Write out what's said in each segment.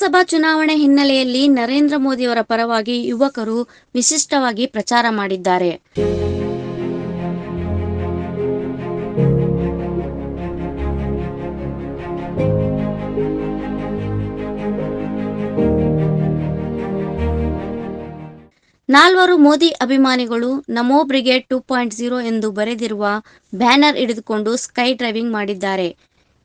ಲೋಕಸಭಾ ಚುನಾವಣೆ ಹಿನ್ನೆಲೆಯಲ್ಲಿ ನರೇಂದ್ರ ಮೋದಿಯವರ ಪರವಾಗಿ ಯುವಕರು ವಿಶಿಷ್ಟವಾಗಿ ಪ್ರಚಾರ ಮಾಡಿದ್ದಾರೆ. ನಾಲ್ವರು ಮೋದಿ ಅಭಿಮಾನಿಗಳು ನಮೋ ಬ್ರಿಗೇಡ್ 2.0 ಎಂದು ಬರೆದಿರುವ ಬ್ಯಾನರ್ ಹಿಡಿದುಕೊಂಡು ಸ್ಕೈ ಡ್ರೈವಿಂಗ್ ಮಾಡಿದ್ದಾರೆ.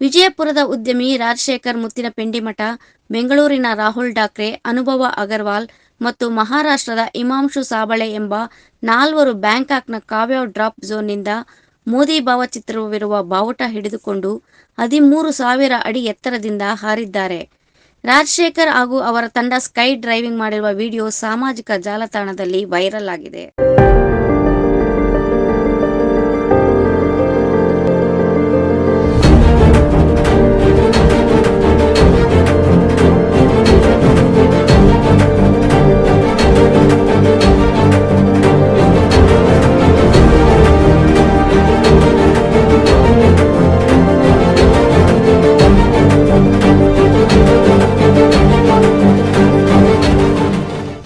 ವಿಜಯಪುರದ ಉದ್ಯಮಿ ರಾಜಶೇಖರ್ ಮುತ್ತಿನಪೆಂಡಿಮಠ, ಬೆಂಗಳೂರಿನ ರಾಹುಲ್ ಠಾಕ್ರೆ, ಅನುಭವ ಅಗರ್ವಾಲ್ ಮತ್ತು ಮಹಾರಾಷ್ಟ್ರದ ಹಿಮಾಂಶು ಸಾಬಳೆ ಎಂಬ ನಾಲ್ವರು ಬ್ಯಾಂಕಾಕ್ನ ಕಾವ್ಯ ಡ್ರಾಪ್ ಝೋನ್ನಿಂದ ಮೋದಿ ಭಾವಚಿತ್ರವಿರುವ ಬಾವುಟ ಹಿಡಿದುಕೊಂಡು 13,000 ಅಡಿ ಎತ್ತರದಿಂದ ಹಾರಿದ್ದಾರೆ. ರಾಜಶೇಖರ್ ಹಾಗೂ ಅವರ ತಂಡ ಸ್ಕೈ ಡ್ರೈವಿಂಗ್ ಮಾಡಿರುವ ವಿಡಿಯೋ ಸಾಮಾಜಿಕ ಜಾಲತಾಣದಲ್ಲಿ ವೈರಲ್ ಆಗಿದೆ.